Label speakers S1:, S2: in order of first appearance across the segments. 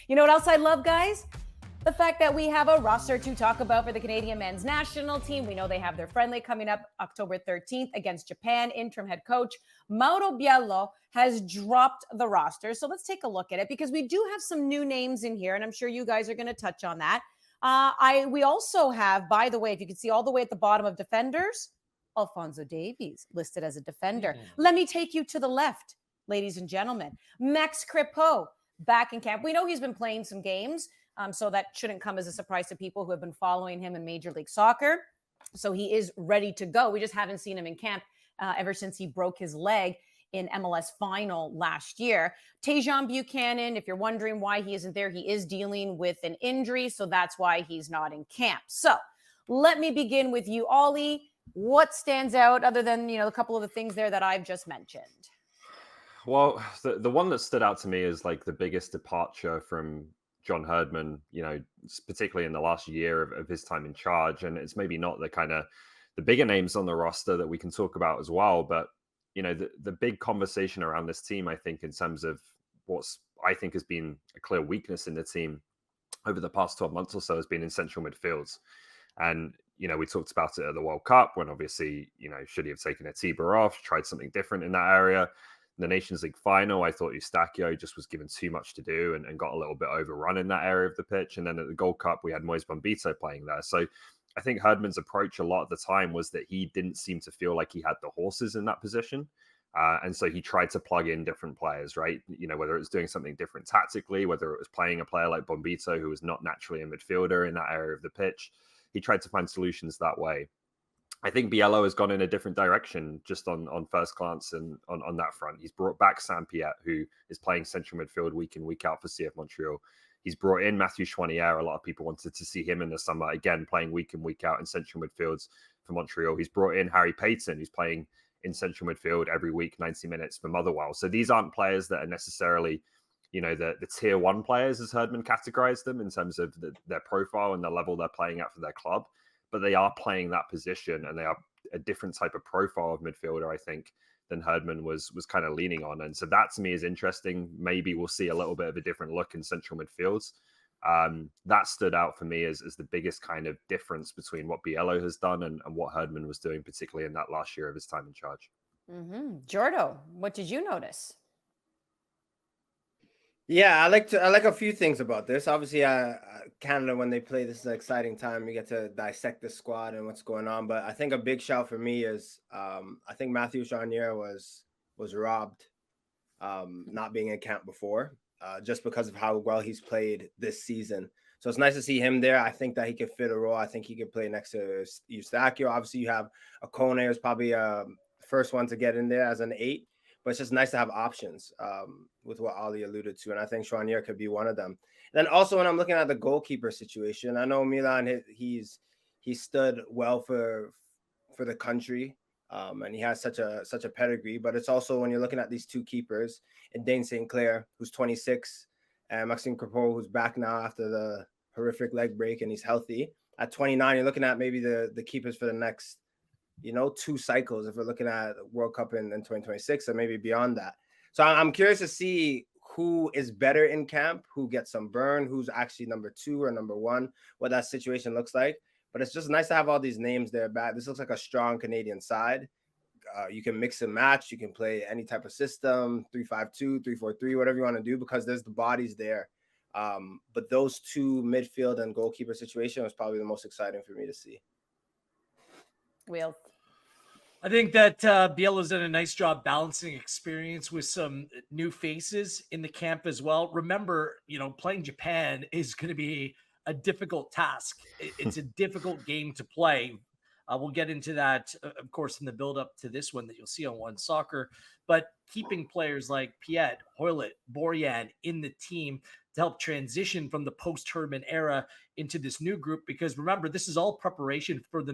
S1: You know what else I love, guys? The fact that we have a roster to talk about for the Canadian men's national team. We know they have their friendly coming up October 13th against Japan. Interim head coach Mauro Biello has dropped the roster. So let's take a look at it because we do have some new names in here, and I'm sure you guys are going to touch on that. We also have, by the way, if you can see all the way at the bottom of defenders, Alphonso Davies listed as a defender. Let me take you to the left, ladies and gentlemen. Max Crepeau back in camp. We know he's been playing some games. So that shouldn't come as a surprise to people who have been following him in Major League Soccer. So he is ready to go. We just haven't seen him in camp ever since he broke his leg in MLS final last year. Tajon Buchanan, if you're wondering why he isn't there, he is dealing with an injury. So that's why he's not in camp. So let me begin with you, Ollie. What stands out other than, a couple of the things there that I've just mentioned?
S2: Well, the one that stood out to me is like the biggest departure from John Herdman, particularly in the last year of his time in charge. And it's maybe not the bigger names on the roster that we can talk about as well. But, the big conversation around this team, I think, in terms of I think has been a clear weakness in the team over the past 12 months or so has been in central midfields. And, we talked about it at the World Cup when obviously, should he have taken Atiba off, tried something different in that area. The Nations League final, I thought Eustachio just was given too much to do and got a little bit overrun in that area of the pitch. And then at the Gold Cup, we had Moise Bombito playing there. So I think Herdman's approach a lot of the time was that he didn't seem to feel like he had the horses in that position. And so he tried to plug in different players, right? Whether it was doing something different tactically, whether it was playing a player like Bombito, who was not naturally a midfielder in that area of the pitch. He tried to find solutions that way. I think Biello has gone in a different direction just on first glance and on that front. He's brought back Sam Piette, who is playing central midfield week in, week out for CF Montreal. He's brought in Matthew Chouanière. A lot of people wanted to see him in the summer, again, playing week in, week out in central midfields for Montreal. He's brought in Harry Payton, who's playing in central midfield every week, 90 minutes for Motherwell. So these aren't players that are necessarily, the tier one players, as Herdman categorized them, in terms of their profile and the level they're playing at for their club. But they are playing that position and they are a different type of profile of midfielder, I think, than Herdman was kind of leaning on. And so that to me is interesting. Maybe we'll see a little bit of a different look in central midfields. That stood out for me as the biggest kind of difference between what Biello has done and what Herdman was doing, particularly in that last year of his time in charge.
S1: Jordo, what did you notice?
S3: Yeah, I like a few things about this. Obviously, Canada, when they play, this is an exciting time. We get to dissect the squad and what's going on. But I think a big shout for me is I think Matthew Chouanière was robbed not being in camp before, just because of how well he's played this season. So it's nice to see him there. I think that he could fit a role. I think he could play next to Eustachio. Obviously, you have Akone is probably first one to get in there as an 8. But it's just nice to have options with what Ali alluded to. And I think Chouanière could be one of them. And then also when I'm looking at the goalkeeper situation, I know Milan, he stood well for the country. And he has such a pedigree. But it's also when you're looking at these two keepers, and Dane St. Clair, who's 26, and Maxime Crepeau, who's back now after the horrific leg break and he's healthy. At 29, you're looking at maybe the keepers for the next 2 cycles if we're looking at World Cup in 2026 or maybe beyond that. So I'm curious to see who is better in camp, who gets some burn, who's actually number 2 or number 1, what that situation looks like. But it's just nice to have all these names there back. This looks like a strong Canadian side. You can mix and match. You can play any type of system, 3-5-2, 3-4-3, whatever you want to do, because there's the bodies there. But those two midfield and goalkeeper situation was probably the most exciting for me to see.
S1: Will.
S4: I think that Biello's done a nice job balancing experience with some new faces in the camp as well. Remember, playing Japan is going to be a difficult task. It's a difficult game to play. We'll get into that, of course, in the build-up to this one that you'll see on One Soccer. But keeping players like Piette, Hoylett, Borjan in the team to help transition from the post-Herdman era into this new group, because remember, this is all preparation for the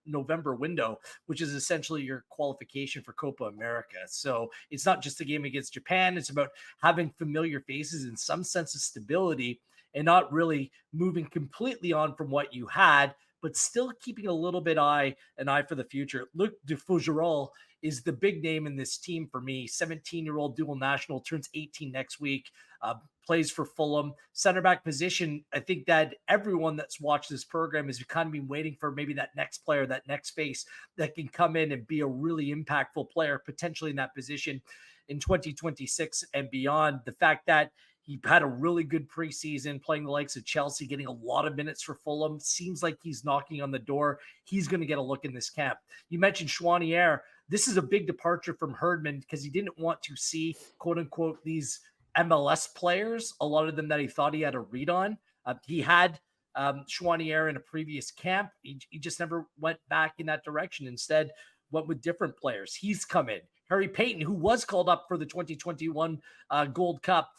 S4: November window, which is essentially your qualification for Copa America. So it's not just a game against Japan. It's about having familiar faces and some sense of stability and not really moving completely on from what you had, but still keeping a little bit an eye for the future. Luc Dufourgerol is the big name in this team for me. 17-year-old dual national, turns 18 next week, plays for Fulham. Center back position, I think that everyone that's watched this program has kind of been waiting for maybe that next player, that next face that can come in and be a really impactful player, potentially in that position in 2026 and beyond. The fact that he had a really good preseason playing the likes of Chelsea, getting a lot of minutes for Fulham. Seems like he's knocking on the door. He's going to get a look in this camp. You mentioned Chouanier. This is a big departure from Herdman because he didn't want to see, quote unquote, these MLS players, a lot of them that he thought he had a read on. He had Chouanier in a previous camp. He just never went back in that direction. Instead, went with different players. He's come in. Harry Payton, who was called up for the 2021 Gold Cup,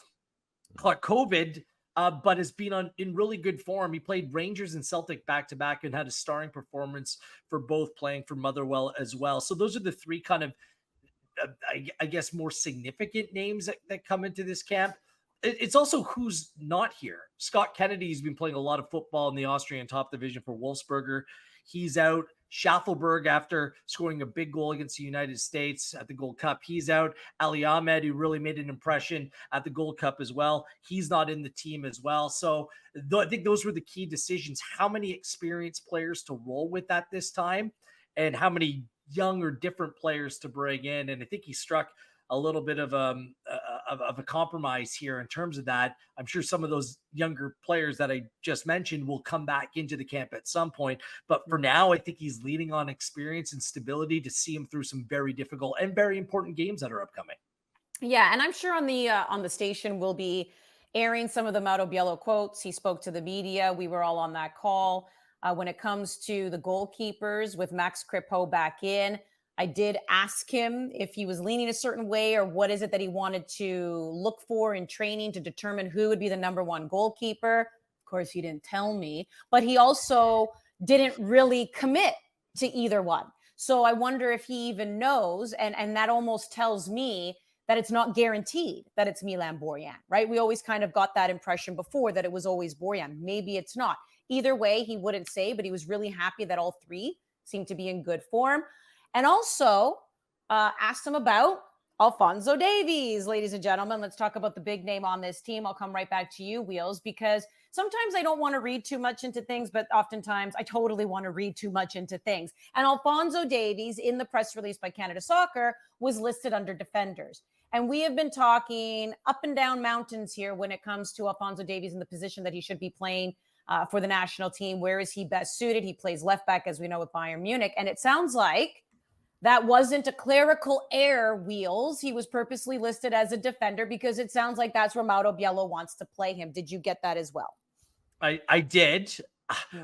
S4: caught COVID, but has been in really good form. He played Rangers and Celtic back-to-back and had a starring performance for both, playing for Motherwell as well. So those are the three kind of, I guess, more significant names that come into this camp. It's also who's not here. Scott Kennedy's been playing a lot of football in the Austrian top division for Wolfsberger. He's out. Schaffelberg, after scoring a big goal against the United States at the Gold Cup, he's out. Ali Ahmed, who really made an impression at the Gold Cup as well, he's not in the team as well. So I think those were the key decisions. How many experienced players to roll with at this time, and how many young or different players to bring in. And I think he struck a little bit of a compromise here in terms of that. I'm sure some of those younger players that I just mentioned will come back into the camp at some point. But for now, I think he's leaning on experience and stability to see him through some very difficult and very important games that are upcoming.
S1: Yeah, and I'm sure on the station we'll be airing some of the Mauro Biello quotes. He spoke to the media. We were all on that call. When it comes to the goalkeepers with Max Crepeau back in, I did ask him if he was leaning a certain way or what is it that he wanted to look for in training to determine who would be the number one goalkeeper. Of course, he didn't tell me, but he also didn't really commit to either one. So I wonder if he even knows, and that almost tells me that it's not guaranteed that it's Milan Borjan, right? We always kind of got that impression before that it was always Borjan. Maybe it's not. Either way, he wouldn't say, but he was really happy that all three seemed to be in good form. And also asked him about Alphonso Davies, ladies and gentlemen. Let's talk about the big name on this team. I'll come right back to you, Wheels, because sometimes I don't want to read too much into things, but oftentimes I totally want to read too much into things. And Alphonso Davies, in the press release by Canada Soccer, was listed under defenders. And we have been talking up and down mountains here when it comes to Alphonso Davies in the position that he should be playing for the national team. Where is he best suited? He plays left back, as we know, with Bayern Munich. And it sounds like that wasn't a clerical error, Wheels. He was purposely listed as a defender because it sounds like that's where Mauro Biello wants to play him. Did you get that as well?
S4: I did.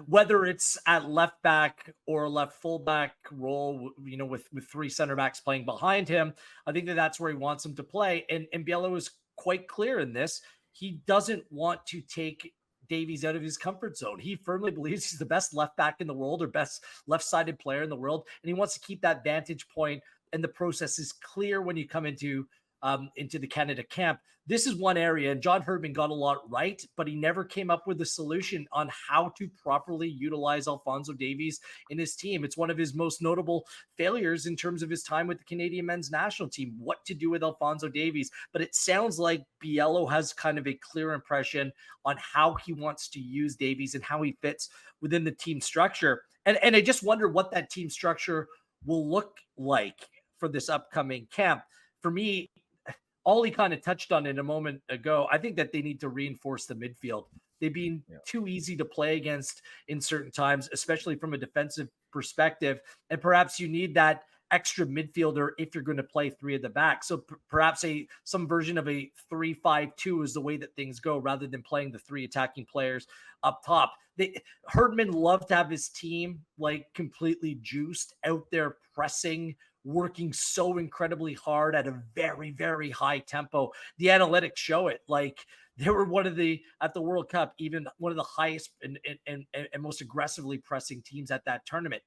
S4: Whether it's at left back or left fullback role, with three center backs playing behind him, I think that's where he wants him to play. And Biello is quite clear in this. He doesn't want to take Davies out of his comfort zone. He firmly believes he's the best left back in the world, or best left-sided player in the world, and he wants to keep that vantage point. And the process is clear when you come into the Canada camp. This is one area, and John Herdman got a lot right, but he never came up with a solution on how to properly utilize Alphonso Davies in his team. It's one of his most notable failures in terms of his time with the Canadian men's national team, what to do with Alphonso Davies. But it sounds like Biello has kind of a clear impression on how he wants to use Davies and how he fits within the team structure. And I just wonder what that team structure will look like for this upcoming camp. For me, Ollie kind of touched on it a moment ago. I think that they need to reinforce the midfield. They've been too easy to play against in certain times, especially from a defensive perspective. And perhaps you need that extra midfielder if you're going to play three at the back. So perhaps some version of a 3-5-2 is the way that things go, rather than playing the three attacking players up top. Herdman loved to have his team like completely juiced out there, pressing, working so incredibly hard at a very, very high tempo. The analytics show it. Like, they were at the World Cup, even one of the highest and most aggressively pressing teams at that tournament.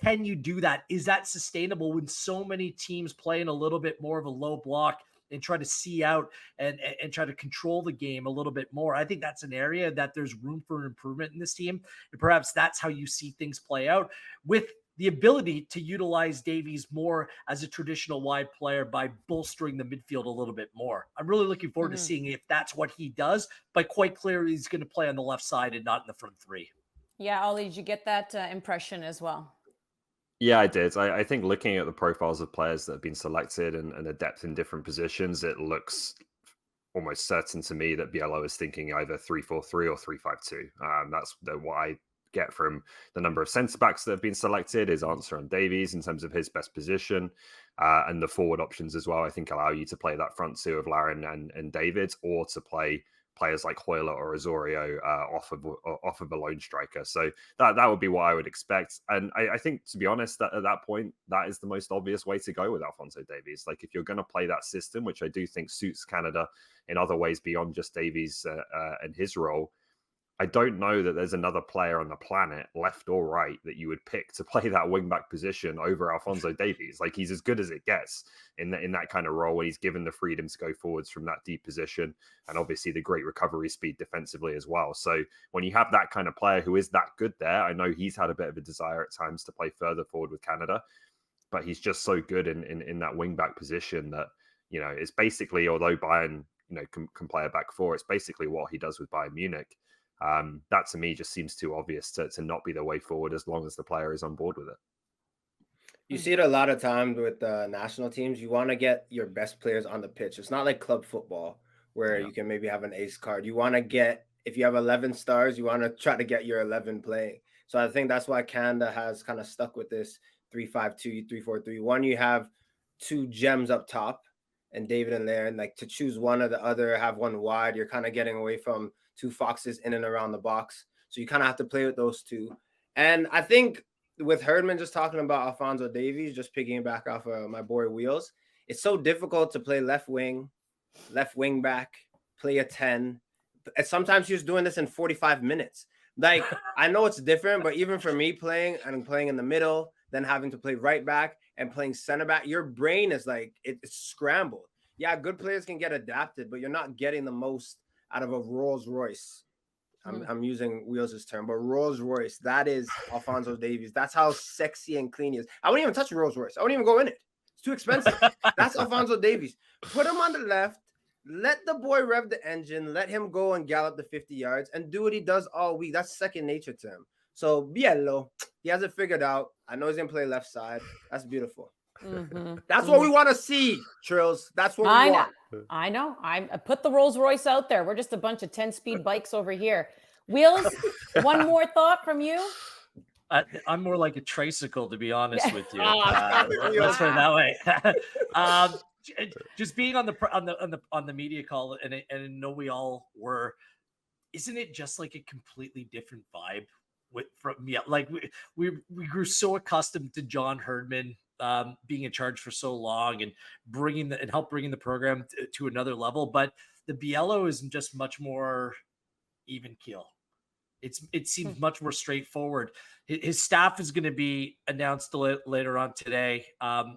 S4: Can you do that? Is that sustainable when so many teams play in a little bit more of a low block and try to see out and try to control the game a little bit more. I think that's an area that there's room for improvement in this team. And perhaps that's how you see things play out, with the ability to utilize Davies more as a traditional wide player by bolstering the midfield a little bit more. I'm really looking forward to seeing if that's what he does, but quite clearly he's going to play on the left side and not in the front three.
S1: Yeah, Ollie, did you get that impression as well?
S2: Yeah, I did. I think looking at the profiles of players that have been selected and the depth in different positions, it looks almost certain to me that Biello is thinking either 3-4-3 or 3-5-2. That's what I get from the number of centre backs that have been selected, his answer on Davies in terms of his best position, and the forward options as well. I think allow you to play that front two of Larin and David, or to play players like Hoyle or Osorio off of a lone striker. So that would be what I would expect. And I think, to be honest, that at that point, that is the most obvious way to go with Alphonso Davies. Like, if you're going to play that system, which I do think suits Canada in other ways beyond just Davies and his role, I don't know that there's another player on the planet, left or right, that you would pick to play that wing-back position over Alphonso Davies. Like, he's as good as it gets in that kind of role, where he's given the freedom to go forwards from that deep position, and obviously the great recovery speed defensively as well. So when you have that kind of player who is that good there, I know he's had a bit of a desire at times to play further forward with Canada, but he's just so good in that wing-back position that, you know, it's basically, although Bayern, you know, can play a back four, it's basically what he does with Bayern Munich. That to me just seems too obvious to not be the way forward, as long as the player is on board with it.
S3: You see it a lot of times with national teams. You want to get your best players on the pitch. It's not like club football where you can maybe have an ace card. You want to get, if you have 11 stars, you want to try to get your 11 playing. So I think that's why Canada has kind of stuck with this 3-5-2, 3-4-3. One, you have two gems up top, and David and Larin, like, to choose one or the other, have one wide, you're kind of getting away from two foxes in and around the box. So you kind of have to play with those two. And I think with Herdman just talking about Alphonso Davies, just picking back off of my boy Wheels, it's so difficult to play left wing back, play a 10. And sometimes you're just doing this in 45 minutes. Like, I know it's different, but even for me playing in the middle, then having to play right back and playing center back, your brain is like, it's scrambled. Yeah, good players can get adapted, but you're not getting the most out of a Rolls Royce. I'm using Wheels' term, but Rolls Royce, that is Alphonso Davies. That's how sexy and clean he is. I wouldn't even touch a Rolls Royce. I wouldn't even go in it. It's too expensive. That's Alphonso Davies. Put him on the left. Let the boy rev the engine. Let him go and gallop the 50 yards and do what he does all week. That's second nature to him. So Biello, he has it figured out. I know he's going to play left side. That's beautiful. That's what we want to see, Trills. That's what we want.
S1: I know. I put the Rolls Royce out there. We're just a bunch of 10-speed bikes over here. Wheels, one more thought from you?
S4: I'm more like a tricycle, to be honest with you. Let's put it that way. Just being on the media call, and I know we all were. Isn't it just like a completely different vibe? Like we grew so accustomed to John Herdman being in charge for so long and help bringing the program to another level. But the Biello is just much more even keel. It seems much more straightforward. His staff is going to be announced later on today, and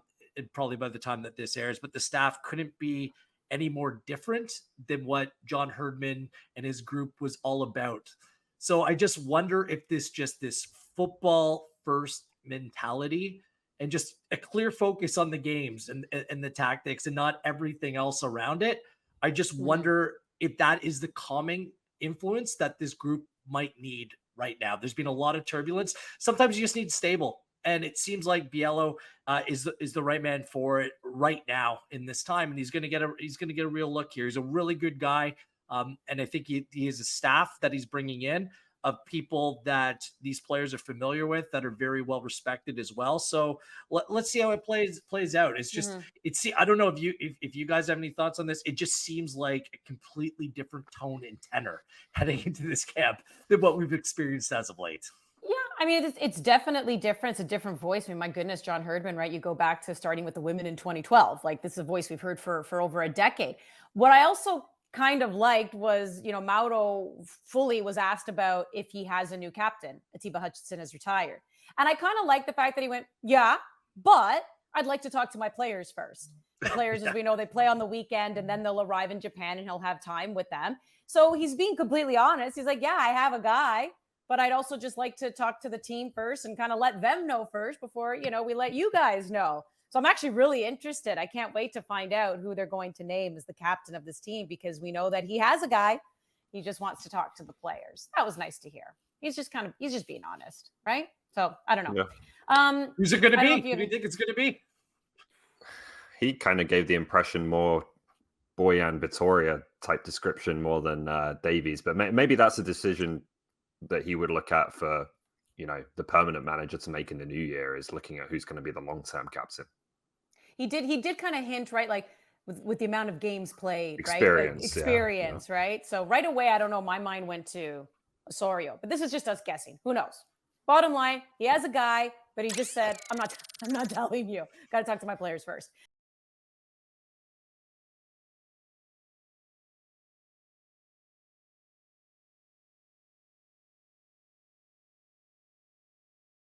S4: probably by the time that this airs. But the staff couldn't be any more different than what John Herdman and his group was all about. So I just wonder if this football first mentality and just a clear focus on the games and the tactics and not everything else around it. I just wonder if that is the calming influence that this group might need right now. There's been a lot of turbulence. Sometimes you just need stable. And it seems like Biello is the right man for it right now in this time. And he's going to get a real look here. He's a really good guy. And I think he has a staff that he's bringing in of people that these players are familiar with, that are very well respected as well. So let's see how it plays out. It's just, I don't know if you guys have any thoughts on this. It just seems like a completely different tone and tenor heading into this camp than what we've experienced as of late.
S1: Yeah, I mean, it's definitely different. It's a different voice. I mean, my goodness, John Herdman, right? You go back to starting with the women in 2012. Like, this is a voice we've heard for over a decade. What I also kind of liked was, Mauro fully was asked about if he has a new captain. Atiba Hutchinson has retired. And I kind of like the fact that he went, yeah, but I'd like to talk to my players first. The players, as we know, they play on the weekend and then they'll arrive in Japan and he'll have time with them. So he's being completely honest. He's like, yeah, I have a guy, but I'd also just like to talk to the team first and kind of let them know first before, we let you guys know. So I'm actually really interested. I can't wait to find out who they're going to name as the captain of this team, because we know that he has a guy. He just wants to talk to the players. That was nice to hear. He's just being honest, right? So I don't know.
S2: Yeah.
S4: Who's it going to be? Who do you think it's going to be?
S2: He kind of gave the impression more Boyan Vittoria type description more than Davies, but maybe that's a decision that he would look at for, the permanent manager to make in the new year, is looking at who's going to be the long-term captain.
S1: He did kind of hint, right? Like with the amount of games played,
S2: experience,
S1: right? Experience, right? So right away, I don't know, my mind went to Osorio, but this is just us guessing. Who knows? Bottom line, he has a guy, but he just said, I'm not telling you. Got to talk to my players first.